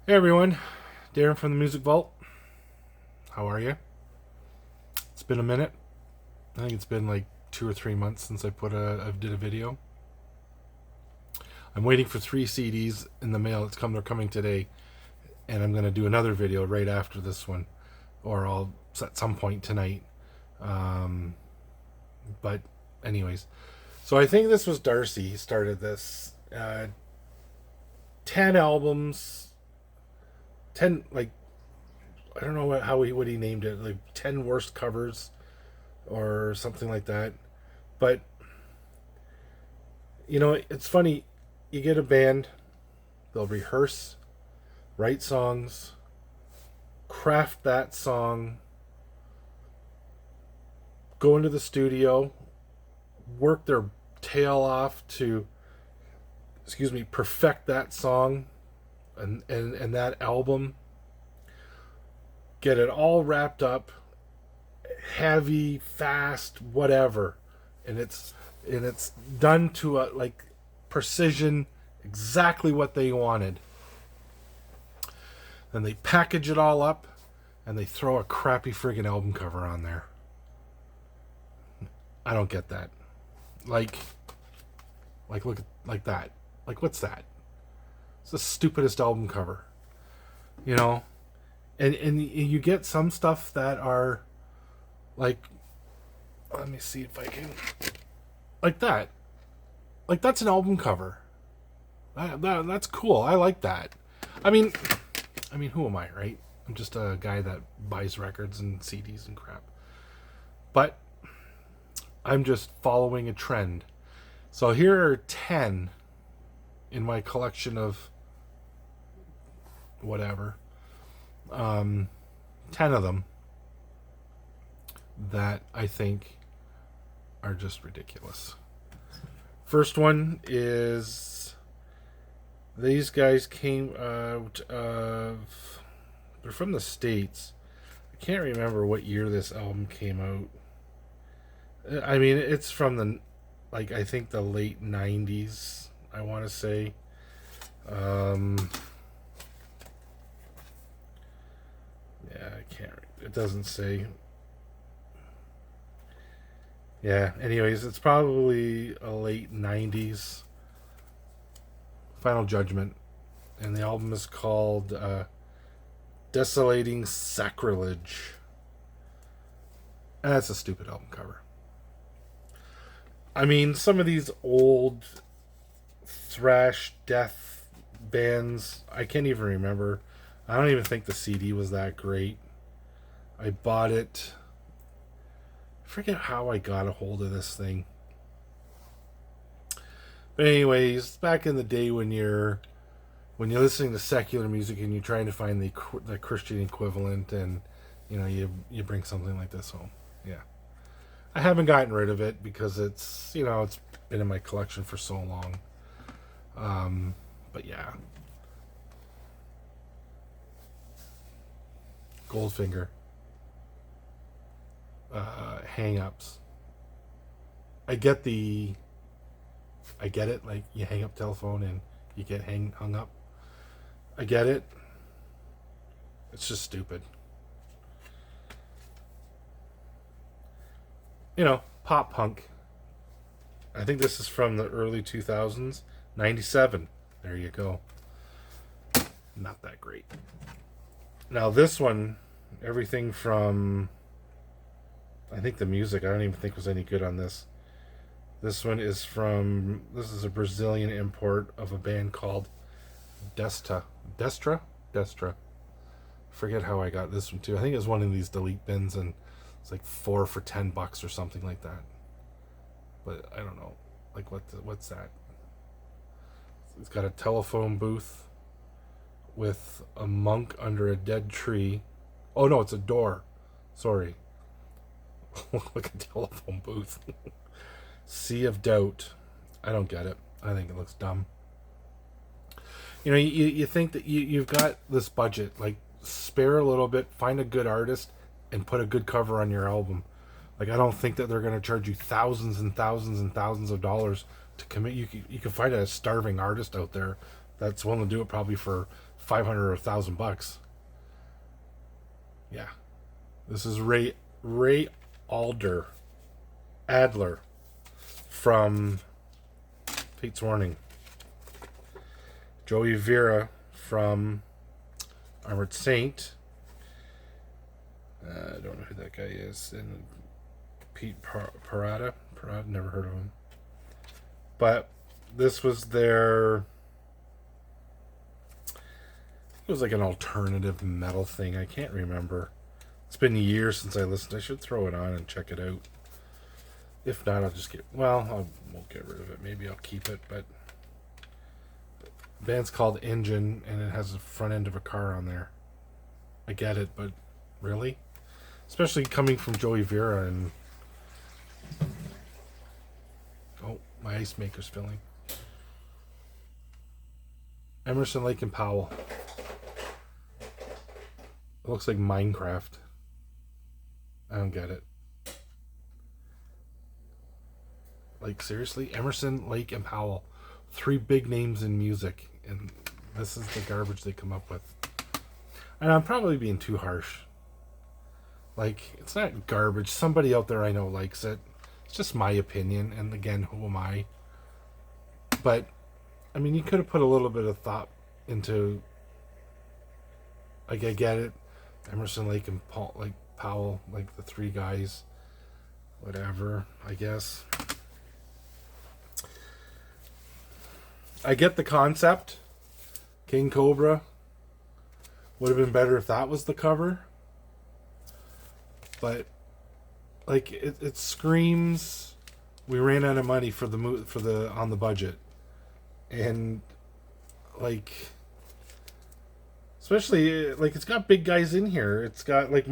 Hey everyone, Darren from the Music Vault. How are you? It's been a minute. I think it's been like 2 or 3 months since I did a video. I'm waiting for 3 CDs in the mail. They're coming today, and I'm gonna do another video right after this one, or I'll at some point tonight. Um, but anyways, so I think this was Darcy. He started this. 10 albums, 10 I don't know what he named it, like 10 worst covers or something like that. But it's funny. You get a band, they'll rehearse, write songs, craft that song, go into the studio, work their tail off to, perfect that song and that album, get it all wrapped up, heavy, fast, whatever, and it's done to a like precision, exactly what they wanted. Then they package it all up and they throw a crappy friggin' album cover on there. I don't get that. Look like that. Like, what's that? It's the stupidest album cover, you know. And you get some stuff that are like, let me see if I can, like that. Like, that's an album cover. That's cool. I like that. I mean, who am I, right? I'm just a guy that buys records and CDs and crap. But I'm just following a trend. So here are 10 in my collection of whatever. 10 of them that I think are just ridiculous. First one is, these guys came out of, they're from the States. I can't remember what year this album came out. I mean, it's from I think the late 90s, I want to say. Yeah, I can't, it doesn't say. Yeah, anyways, it's probably a late 90s. Final Judgment. And the album is called Desolating Sacrilege. And that's a stupid album cover. I mean, some of these old thrash death bands, I can't even remember. I don't even think the CD was that great. I bought it. I forget how I got a hold of this thing. But anyways, back in the day when you're listening to secular music and you're trying to find the Christian equivalent, and you bring something like this home. Yeah. I haven't gotten rid of it because it's been in my collection for so long. But yeah. Goldfinger. Hang-ups. I get it, like you hang up telephone and you get hung up. I get it. It's just stupid. Pop punk. I think this is from the early 2000s. 97. There you go. Not that great. Now this one, everything from, I think the music, I don't even think was any good on this. This is a Brazilian import of a band called Destra. Forget how I got this one too. I think it was one of these delete bins, and it's like 4 for $10 or something like that. But I don't know, like what's that? It's got a telephone booth with a monk under a dead tree. Oh no, it's a door. Sorry. Like a telephone booth. Sea of Doubt. I don't get it. I think it looks dumb. You think that you've got this budget, like spare a little bit, find a good artist, and put a good cover on your album. Like, I don't think that they're going to charge you thousands and thousands and thousands of dollars to commit. You can find a starving artist out there that's willing to do it probably for 500 or $1,000. Yeah, this is Ray Adler from Fate's Warning. Joey Vera from Armored Saint. I don't know who that guy is. And Pete Parada, never heard of him. But this was their... It was like an alternative metal thing. I can't remember. It's been years since I listened. I should throw it on and check it out. If not, I'll just get... Well, I won't get rid of it. Maybe I'll keep it, but... The band's called Engine, and it has the front end of a car on there. I get it, but really? Especially coming from Joey Vera and... Oh, my ice maker's filling. Emerson, Lake and Powell. It looks like Minecraft. I don't get it. Like, seriously? Emerson, Lake, and Powell. 3 big names in music. And this is the garbage they come up with. And I'm probably being too harsh. Like, it's not garbage. Somebody out there I know likes it. It's just my opinion. And again, who am I? But, I mean, you could have put a little bit of thought into... Like, I get it. Emerson, Lake, and Powell, like the 3 guys. Whatever, I guess. I get the concept. King Cobra. Would have been better if that was the cover. But, like, it screams, we ran out of money for the on the budget. And, like... Especially, like, it's got big guys in here. It's got, like,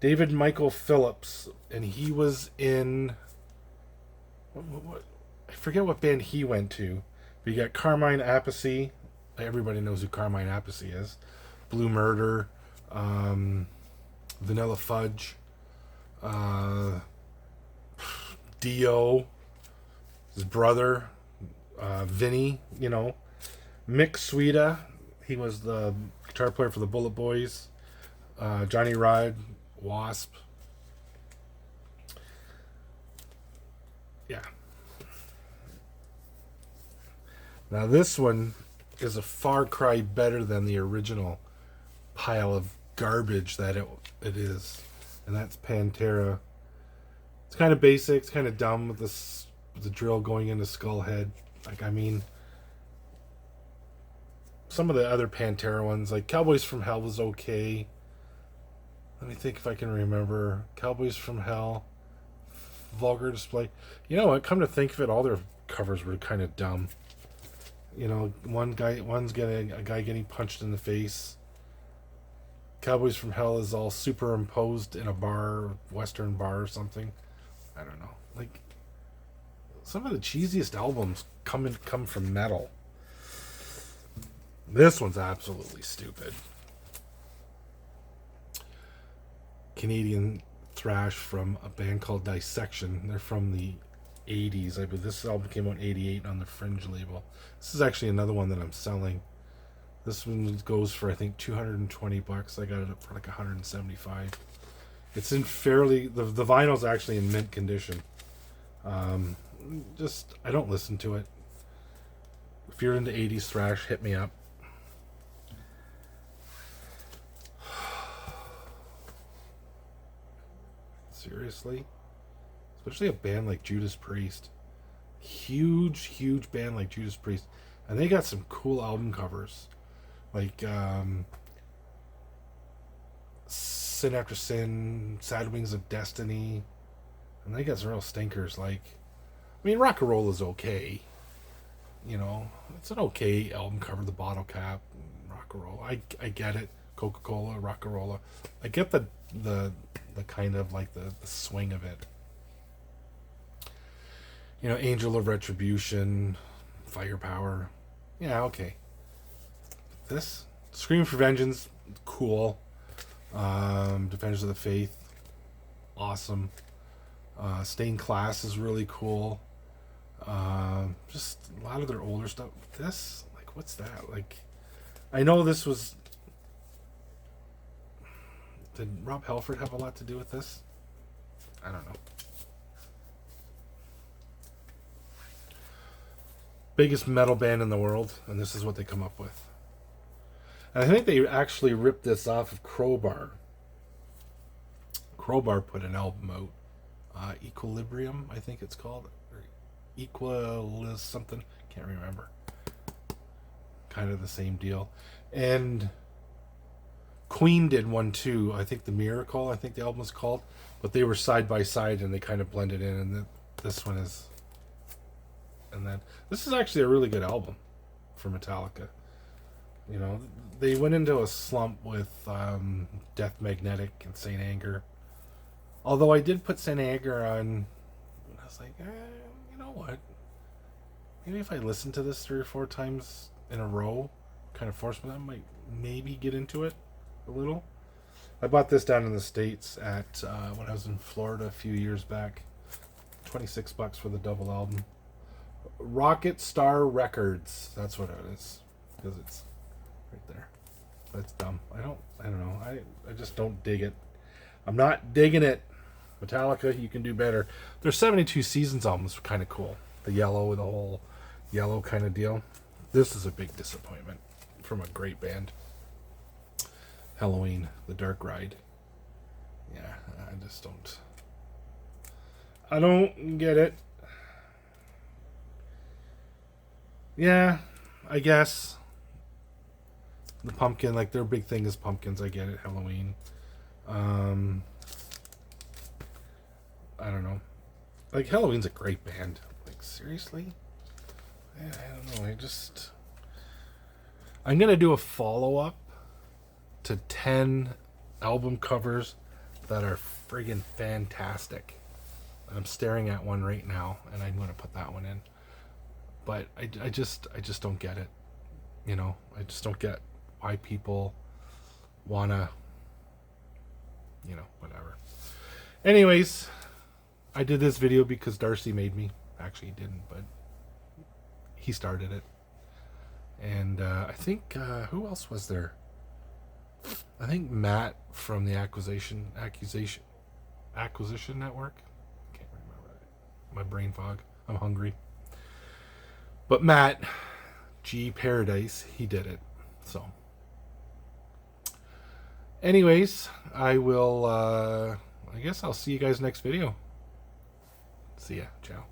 David Michael Phillips. And he was in... What? I forget what band he went to. But you got Carmine Appice. Everybody knows who Carmine Appice is. Blue Murder. Vanilla Fudge. Dio. His brother. Vinny, you know. Mick Suida. He was the guitar player for the Bullet Boys. Johnny Ride, Wasp. Yeah. Now this one is a far cry better than the original pile of garbage that it is. And that's Pantera. It's kind of basic. It's kind of dumb with the drill going into Skullhead. Like, I mean... Some of the other Pantera ones, like Cowboys from Hell was okay. Let me think if I can remember. Cowboys from Hell, Vulgar Display. You know what? Come to think of it, all their covers were kind of dumb. You know, one's getting a guy getting punched in the face. Cowboys from Hell is all superimposed in a bar, Western bar or something. I don't know. Like, some of the cheesiest albums come from metal. This one's absolutely stupid. Canadian thrash from a band called Dissection. They're from the 80s. I believe this album came out in 88 on the Fringe label. This is actually another one that I'm selling. This one goes for, I think, $220. I got it up for like $175. It's in fairly... The vinyl's actually in mint condition. I don't listen to it. If you're into 80s thrash, hit me up. Seriously? Especially a band like Judas Priest. Huge band like Judas Priest. And they got some cool album covers. Like, Sin After Sin, Sad Wings of Destiny. And they got some real stinkers. Like, I mean, Rock and Roll is okay. You know, it's an okay album cover, the bottle cap, Rock and Roll. I get it. Coca-Cola, Rock and Roll. I get the kind of like the swing of it. You know, Angel of Retribution, Firepower. Yeah, okay. This Scream for Vengeance, cool. Defenders of the Faith, awesome. Stained Class is really cool. Just a lot of their older stuff. This, like, what's that? Like, I know this was. Did Rob Halford have a lot to do with this? I don't know. Biggest metal band in the world, and this is what they come up with. And I think they actually ripped this off of Crowbar. Crowbar put an album out, Equilibrium, I think it's called, or Equalis something, can't remember. Kind of the same deal. And Queen did one too. I think The Miracle, I think the album was called, but they were side by side and they kind of blended in. And this one is. And then this is actually a really good album for Metallica. You know, they went into a slump with Death Magnetic and Saint Anger. Although I did put Saint Anger on, and I was like, you know what? Maybe if I listen to this 3 or 4 times in a row, kind of force me, I might maybe get into it a little. I bought this down in the States at when I was in Florida a few years back. $26 for the double album. Rocket Star Records. That's what it is. Because it's right there. That's dumb. I don't know. I just don't dig it. I'm not digging it. Metallica, you can do better. Their 72 Seasons album was kind of cool. The yellow, the whole yellow kind of deal. This is a big disappointment from a great band. Halloween, The Dark Ride. Yeah, I just don't. I don't get it. Yeah, I guess. The pumpkin, like their big thing is pumpkins. I get it. Halloween. I don't know. Like Halloween's a great band. Like seriously? I don't know. I'm gonna do a follow-up to 10 album covers that are friggin' fantastic. I'm staring at one right now, and I'm gonna put that one in. But I just don't get it. You know, I just don't get why people wanna, you know, whatever. Anyways, I did this video because Darcy made me. Actually, he didn't, but he started it. And I think, who else was there? I think Matt from the Acquisition Network. Can't remember. My brain fog. I'm hungry. But Matt G Paradise, he did it. So anyways, I will I guess I'll see you guys next video. See ya. Ciao.